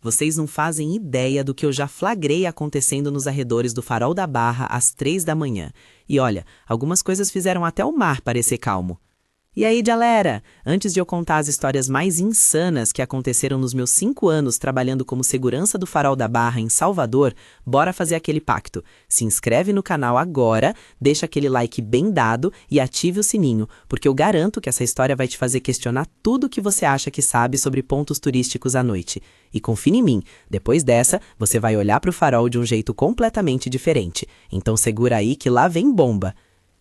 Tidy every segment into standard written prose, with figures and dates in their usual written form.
vocês não fazem ideia do que eu já flagrei acontecendo nos arredores do Farol da Barra às 3 da manhã. E olha, algumas coisas fizeram até o mar parecer calmo. E aí, galera, antes de eu contar as histórias mais insanas que aconteceram nos meus 5 anos trabalhando como segurança do Farol da Barra em Salvador, bora fazer aquele pacto. Se inscreve no canal agora, deixa aquele like bem dado e ative o sininho, porque eu garanto que essa história vai te fazer questionar tudo o que você acha que sabe sobre pontos turísticos à noite. E confia em mim, depois dessa, você vai olhar para o farol de um jeito completamente diferente. Então segura aí que lá vem bomba.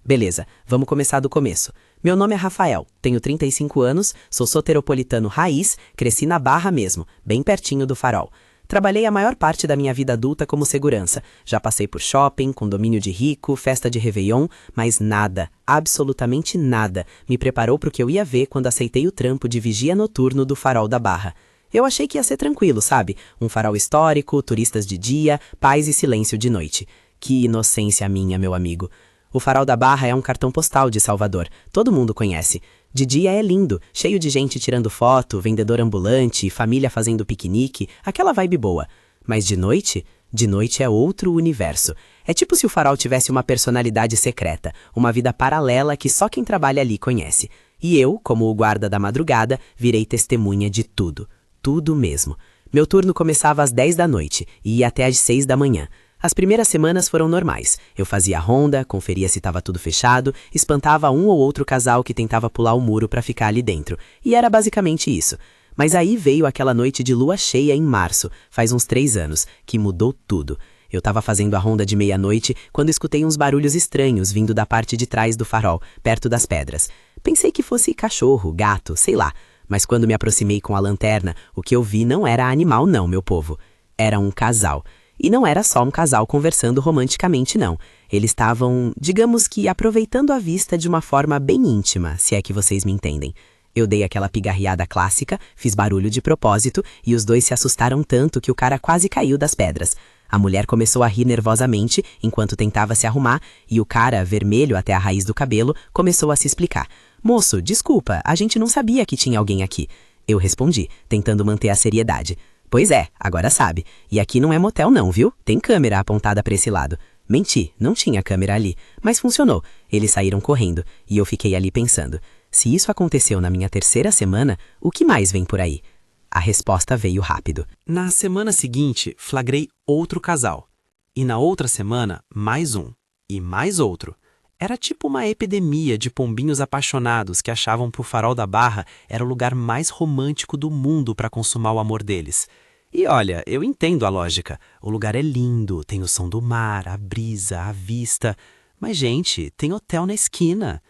Beleza, vamos começar do começo. Meu nome é Rafael, tenho 35 anos, sou soteropolitano raiz, cresci na Barra mesmo, bem pertinho do farol. Trabalhei a maior parte da minha vida adulta como segurança. Já passei por shopping, condomínio de rico, festa de Réveillon, mas nada, absolutamente nada, me preparou para o que eu ia ver quando aceitei o trampo de vigia noturno do Farol da Barra. Eu achei que ia ser tranquilo, sabe? Um farol histórico, turistas de dia, paz e silêncio de noite. Que inocência minha, meu amigo. O Farol da Barra é um cartão postal de Salvador, todo mundo conhece. De dia é lindo, cheio de gente tirando foto, vendedor ambulante, família fazendo piquenique, aquela vibe boa. Mas de noite? De noite é outro universo. É tipo se o farol tivesse uma personalidade secreta, uma vida paralela que só quem trabalha ali conhece. E eu, como o guarda da madrugada, virei testemunha de tudo. Tudo mesmo. Meu turno começava às 10 da noite e ia até às 6 da manhã. As primeiras semanas foram normais. Eu fazia a ronda, conferia se estava tudo fechado, espantava um ou outro casal que tentava pular o muro para ficar ali dentro. E era basicamente isso. Mas aí veio aquela noite de lua cheia em março, faz uns 3 anos, que mudou tudo. Eu estava fazendo a ronda de meia-noite quando escutei uns barulhos estranhos vindo da parte de trás do farol, perto das pedras. Pensei que fosse cachorro, gato, sei lá. Mas quando me aproximei com a lanterna, o que eu vi não era animal não, meu povo. Era um casal. E não era só um casal conversando romanticamente, não. Eles estavam, digamos que, aproveitando a vista de uma forma bem íntima, se é que vocês me entendem. Eu dei aquela pigarreada clássica, fiz barulho de propósito, e os dois se assustaram tanto que o cara quase caiu das pedras. A mulher começou a rir nervosamente enquanto tentava se arrumar, e o cara, vermelho até a raiz do cabelo, começou a se explicar. "Moço, desculpa, a gente não sabia que tinha alguém aqui." Eu respondi, tentando manter a seriedade. "Pois é, agora sabe. E aqui não é motel não, viu? Tem câmera apontada para esse lado." Menti, não tinha câmera ali, mas funcionou. Eles saíram correndo, e eu fiquei ali pensando. Se isso aconteceu na minha 3ª semana, o que mais vem por aí? A resposta veio rápido. Na semana seguinte, flagrei outro casal. E na outra semana, mais um. E mais outro. Era tipo uma epidemia de pombinhos apaixonados que achavam que o Farol da Barra era o lugar mais romântico do mundo para consumar o amor deles. E olha, eu entendo a lógica. O lugar é lindo, tem o som do mar, a brisa, a vista. Mas, gente, tem hotel na esquina.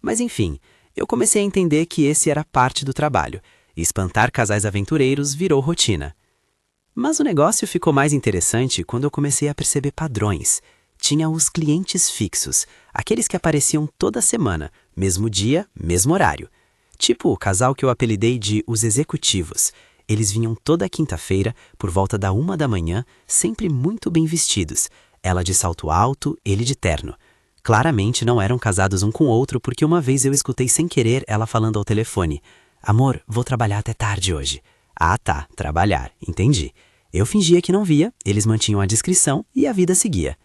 Mas enfim, eu comecei a entender que esse era parte do trabalho. E espantar casais aventureiros virou rotina. Mas o negócio ficou mais interessante quando eu comecei a perceber padrões. Tinha os clientes fixos, aqueles que apareciam toda semana, mesmo dia, mesmo horário. Tipo o casal que eu apelidei de os executivos. Eles vinham toda quinta-feira, por volta da 1 da manhã, sempre muito bem vestidos. Ela de salto alto, ele de terno. Claramente não eram casados um com o outro, porque uma vez eu escutei sem querer ela falando ao telefone. "Amor, vou trabalhar até tarde hoje." "Ah tá, trabalhar, entendi." Eu fingia que não via, eles mantinham a discrição e a vida seguia.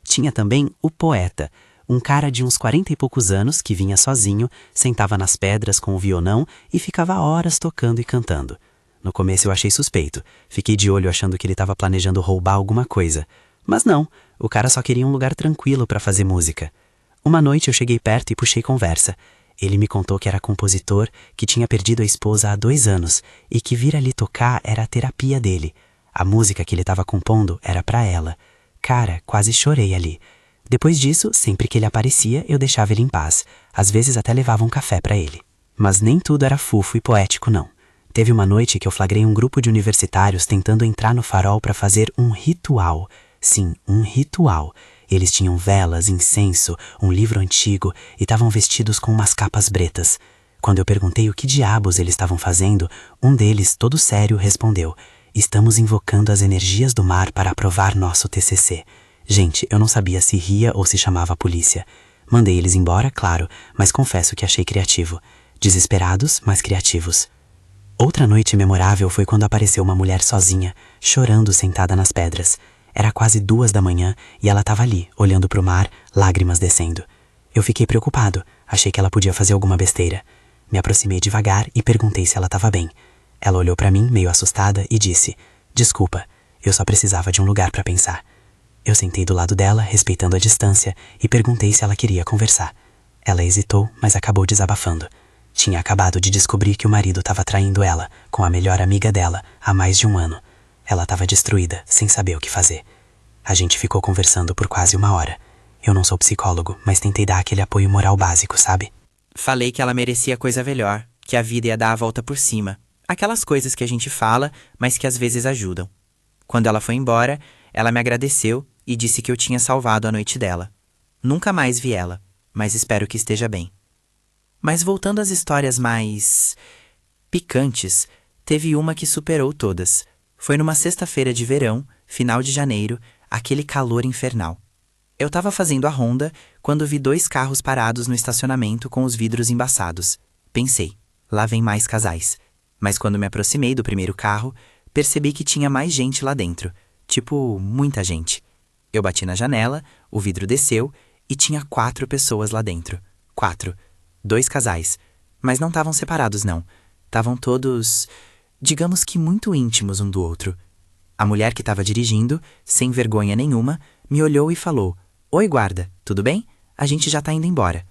Tinha também o poeta, um cara de uns 40 e poucos anos que vinha sozinho, sentava nas pedras com o violão e ficava horas tocando e cantando. No começo eu achei suspeito, fiquei de olho achando que ele estava planejando roubar alguma coisa. Mas não, o cara só queria um lugar tranquilo para fazer música. Uma noite eu cheguei perto e puxei conversa. Ele me contou que era compositor, que tinha perdido a esposa há 2 anos e que vir ali tocar era a terapia dele. A música que ele estava compondo era para ela. Cara, quase chorei ali. Depois disso, sempre que ele aparecia, eu deixava ele em paz. Às vezes até levava um café para ele. Mas nem tudo era fofo e poético, não. Teve uma noite que eu flagrei um grupo de universitários tentando entrar no farol para fazer um ritual. Sim, um ritual. Eles tinham velas, incenso, um livro antigo e estavam vestidos com umas capas pretas. Quando eu perguntei o que diabos eles estavam fazendo, um deles, todo sério, respondeu: "Estamos invocando as energias do mar para aprovar nosso TCC." Gente, eu não sabia se ria ou se chamava a polícia. Mandei eles embora, claro, mas confesso que achei criativo. Desesperados, mas criativos. Outra noite memorável foi quando apareceu uma mulher sozinha, chorando sentada nas pedras. Era quase 2 da manhã e ela estava ali, olhando para o mar, lágrimas descendo. Eu fiquei preocupado, achei que ela podia fazer alguma besteira. Me aproximei devagar e perguntei se ela estava bem. Ela olhou para mim, meio assustada, e disse: "Desculpa, eu só precisava de um lugar para pensar." Eu sentei do lado dela, respeitando a distância, e perguntei se ela queria conversar. Ela hesitou, mas acabou desabafando. Tinha acabado de descobrir que o marido estava traindo ela, com a melhor amiga dela, há mais de 1 ano. Ela estava destruída, sem saber o que fazer. A gente ficou conversando por quase 1 hora. Eu não sou psicólogo, mas tentei dar aquele apoio moral básico, sabe? Falei que ela merecia coisa melhor, que a vida ia dar a volta por cima. Aquelas coisas que a gente fala, mas que às vezes ajudam. Quando ela foi embora, ela me agradeceu e disse que eu tinha salvado a noite dela. Nunca mais vi ela, mas espero que esteja bem. Mas voltando às histórias mais picantes, teve uma que superou todas. Foi numa sexta-feira de verão, final de janeiro, aquele calor infernal. Eu estava fazendo a ronda quando vi 2 carros parados no estacionamento com os vidros embaçados. Pensei, lá vem mais casais. Mas quando me aproximei do primeiro carro, percebi que tinha mais gente lá dentro. Tipo, muita gente. Eu bati na janela, o vidro desceu e tinha 4 pessoas lá dentro. 4. 2 casais. Mas não estavam separados, não. Estavam todos, digamos que muito íntimos um do outro. A mulher que estava dirigindo, sem vergonha nenhuma, me olhou e falou: "Oi, guarda, tudo bem? A gente já tá indo embora."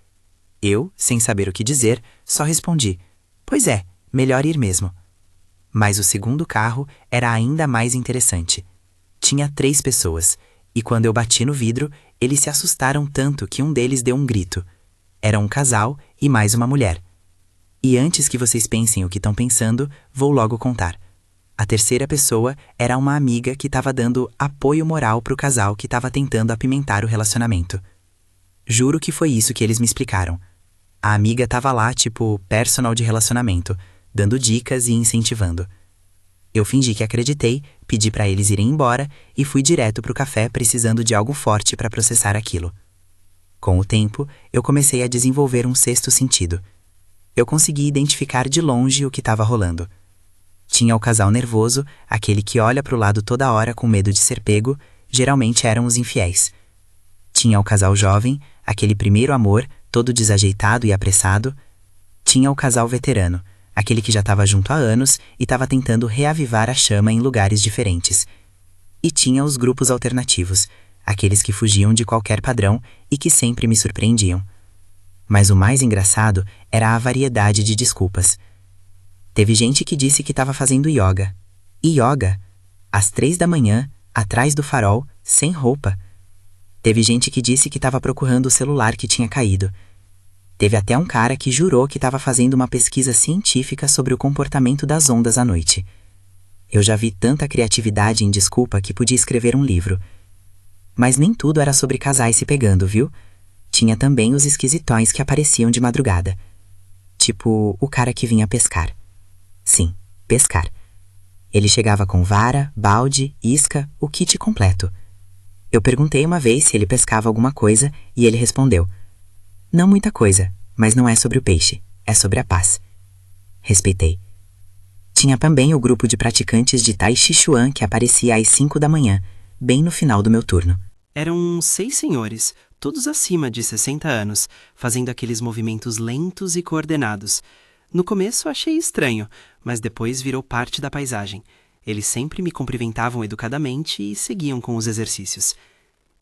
Eu, sem saber o que dizer, só respondi: "Pois é, melhor ir mesmo." Mas o segundo carro era ainda mais interessante. Tinha 3 pessoas, e quando eu bati no vidro, eles se assustaram tanto que um deles deu um grito. Era um casal e mais uma mulher. E antes que vocês pensem o que estão pensando, vou logo contar. A terceira pessoa era uma amiga que estava dando apoio moral pro casal que estava tentando apimentar o relacionamento. Juro que foi isso que eles me explicaram. A amiga estava lá, tipo, personal de relacionamento, dando dicas e incentivando. Eu fingi que acreditei, pedi para eles irem embora e fui direto pro café precisando de algo forte para processar aquilo. Com o tempo, eu comecei a desenvolver um 6º sentido. Eu consegui identificar de longe o que estava rolando. Tinha o casal nervoso, aquele que olha para o lado toda hora com medo de ser pego, geralmente eram os infiéis. Tinha o casal jovem, aquele primeiro amor, todo desajeitado e apressado. Tinha o casal veterano, aquele que já estava junto há anos e estava tentando reavivar a chama em lugares diferentes. E tinha os grupos alternativos, aqueles que fugiam de qualquer padrão e que sempre me surpreendiam. Mas o mais engraçado era a variedade de desculpas. Teve gente que disse que estava fazendo yoga. E yoga? Às 3 da manhã, atrás do farol, sem roupa. Teve gente que disse que estava procurando o celular que tinha caído. Teve até um cara que jurou que estava fazendo uma pesquisa científica sobre o comportamento das ondas à noite. Eu já vi tanta criatividade em desculpa que podia escrever um livro. Mas nem tudo era sobre casais se pegando, viu? Tinha também os esquisitões que apareciam de madrugada. Tipo, o cara que vinha pescar. Sim, pescar. Ele chegava com vara, balde, isca, o kit completo. Eu perguntei uma vez se ele pescava alguma coisa e ele respondeu: "Não muita coisa, mas não é sobre o peixe, é sobre a paz." Respeitei. Tinha também o grupo de praticantes de Tai Chi Chuan que aparecia às 5 da manhã, bem no final do meu turno. Eram 6 senhores, todos acima de 60 anos, fazendo aqueles movimentos lentos e coordenados. No começo achei estranho, mas depois virou parte da paisagem. Eles sempre me cumprimentavam educadamente e seguiam com os exercícios.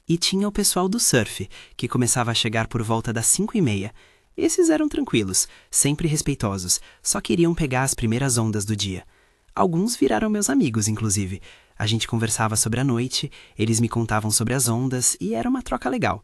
E tinha o pessoal do surf, que começava a chegar por volta das 5h30. Esses eram tranquilos, sempre respeitosos, só queriam pegar as primeiras ondas do dia. Alguns viraram meus amigos, inclusive. A gente conversava sobre a noite, eles me contavam sobre as ondas e era uma troca legal.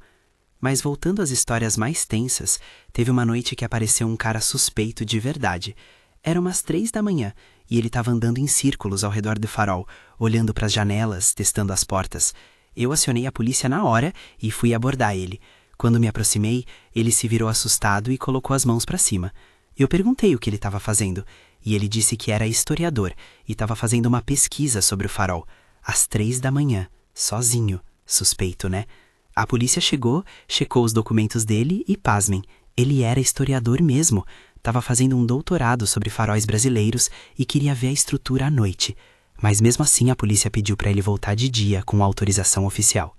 Mas voltando às histórias mais tensas, teve uma noite que apareceu um cara suspeito de verdade. Era umas 3 da manhã e ele estava andando em círculos ao redor do farol, olhando para as janelas, testando as portas. Eu acionei a polícia na hora e fui abordar ele. Quando me aproximei, ele se virou assustado e colocou as mãos para cima. Eu perguntei o que ele estava fazendo e ele disse que era historiador e estava fazendo uma pesquisa sobre o farol. Às 3 da manhã, sozinho. Suspeito, né? A polícia chegou, checou os documentos dele e, pasmem, ele era historiador mesmo. estava fazendo um doutorado sobre faróis brasileiros e queria ver a estrutura à noite, mas mesmo assim a polícia pediu para ele voltar de dia com autorização oficial.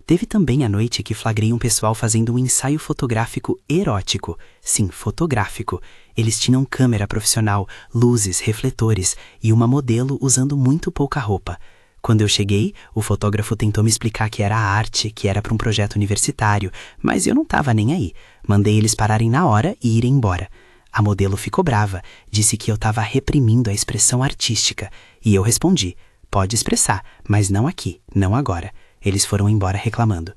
Teve também a noite que flagrei um pessoal fazendo um ensaio fotográfico erótico. Sim, fotográfico. Eles tinham câmera profissional, luzes, refletores e uma modelo usando muito pouca roupa. Quando eu cheguei, o fotógrafo tentou me explicar que era arte, que era para um projeto universitário, mas eu não estava nem aí. Mandei eles pararem na hora e irem embora. A modelo ficou brava, disse que eu estava reprimindo a expressão artística, e eu respondi, pode expressar, mas não aqui, não agora. Eles foram embora reclamando.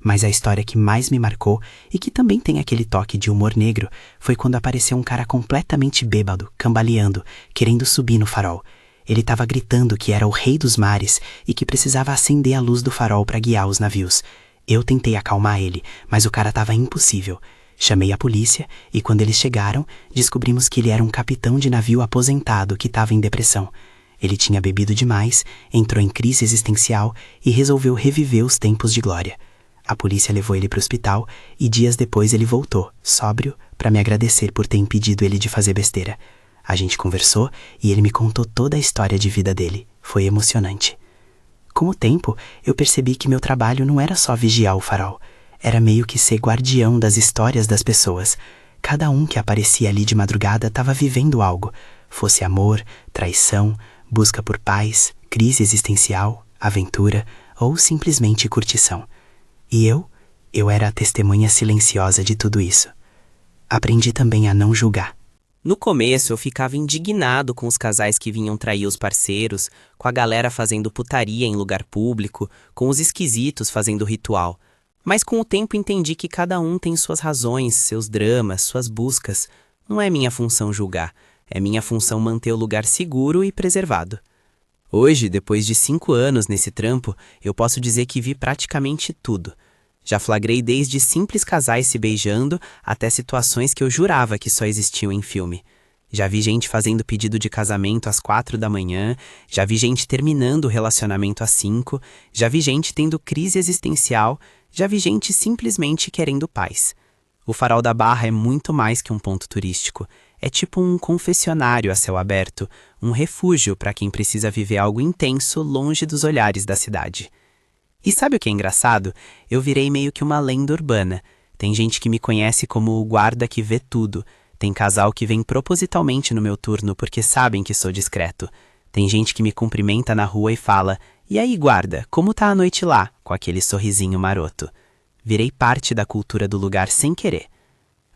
Mas a história que mais me marcou, e que também tem aquele toque de humor negro, foi quando apareceu um cara completamente bêbado, cambaleando, querendo subir no farol. Ele estava gritando que era o rei dos mares e que precisava acender a luz do farol para guiar os navios. Eu tentei acalmar ele, mas o cara estava impossível. Chamei a polícia e quando eles chegaram, descobrimos que ele era um capitão de navio aposentado que estava em depressão. Ele tinha bebido demais, entrou em crise existencial e resolveu reviver os tempos de glória. A polícia levou ele para o hospital e dias depois ele voltou, sóbrio, para me agradecer por ter impedido ele de fazer besteira. A gente conversou e ele me contou toda a história de vida dele. Foi emocionante. Com o tempo, eu percebi que meu trabalho não era só vigiar o farol. Era meio que ser guardião das histórias das pessoas. Cada um que aparecia ali de madrugada estava vivendo algo. Fosse amor, traição, busca por paz, crise existencial, aventura ou simplesmente curtição. E eu era a testemunha silenciosa de tudo isso. Aprendi também a não julgar. No começo, eu ficava indignado com os casais que vinham trair os parceiros, com a galera fazendo putaria em lugar público, com os esquisitos fazendo ritual. Mas com o tempo entendi que cada um tem suas razões, seus dramas, suas buscas. Não é minha função julgar, é minha função manter o lugar seguro e preservado. Hoje, depois de 5 anos nesse trampo, eu posso dizer que vi praticamente tudo. Já flagrei desde simples casais se beijando até situações que eu jurava que só existiam em filme. Já vi gente fazendo pedido de casamento às 4 da manhã, já vi gente terminando o relacionamento às 5, já vi gente tendo crise existencial, já vi gente simplesmente querendo paz. O Farol da Barra é muito mais que um ponto turístico. É tipo um confessionário a céu aberto, um refúgio para quem precisa viver algo intenso longe dos olhares da cidade. E sabe o que é engraçado? Eu virei meio que uma lenda urbana. Tem gente que me conhece como o guarda que vê tudo. Tem casal que vem propositalmente no meu turno porque sabem que sou discreto. Tem gente que me cumprimenta na rua e fala, e aí guarda, como tá a noite lá? Com aquele sorrisinho maroto. Virei parte da cultura do lugar sem querer.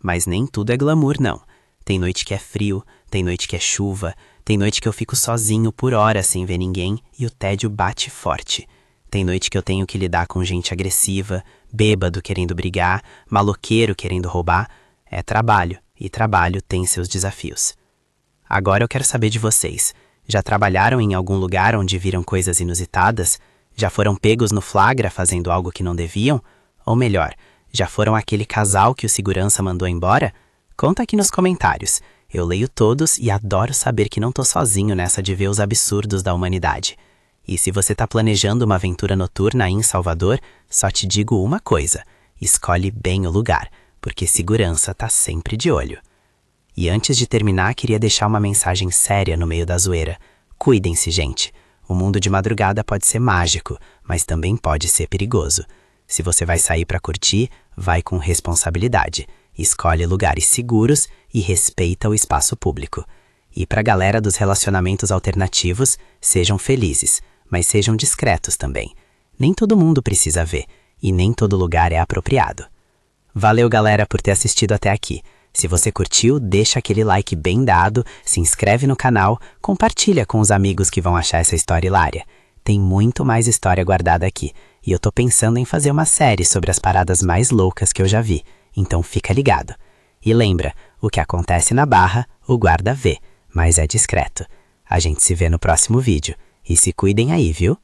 Mas nem tudo é glamour, não. Tem noite que é frio, tem noite que é chuva, tem noite que eu fico sozinho por horas sem ver ninguém e o tédio bate forte. Tem noite que eu tenho que lidar com gente agressiva, bêbado querendo brigar, maloqueiro querendo roubar. É trabalho, e trabalho tem seus desafios. Agora eu quero saber de vocês. Já trabalharam em algum lugar onde viram coisas inusitadas? Já foram pegos no flagra fazendo algo que não deviam? Ou melhor, já foram aquele casal que o segurança mandou embora? Conta aqui nos comentários. Eu leio todos e adoro saber que não tô sozinho nessa de ver os absurdos da humanidade. E se você está planejando uma aventura noturna aí em Salvador, só te digo uma coisa, escolhe bem o lugar, porque segurança tá sempre de olho. E antes de terminar, queria deixar uma mensagem séria no meio da zoeira. Cuidem-se, gente. O mundo de madrugada pode ser mágico, mas também pode ser perigoso. Se você vai sair para curtir, vai com responsabilidade. Escolhe lugares seguros e respeita o espaço público. E pra galera dos relacionamentos alternativos, sejam felizes. Mas sejam discretos também. Nem todo mundo precisa ver, e nem todo lugar é apropriado. Valeu, galera, por ter assistido até aqui. Se você curtiu, deixa aquele like bem dado, se inscreve no canal, compartilha com os amigos que vão achar essa história hilária. Tem muito mais história guardada aqui, e eu tô pensando em fazer uma série sobre as paradas mais loucas que eu já vi, então fica ligado. E lembra, o que acontece na Barra, o guarda vê, mas é discreto. A gente se vê no próximo vídeo. E se cuidem aí, viu?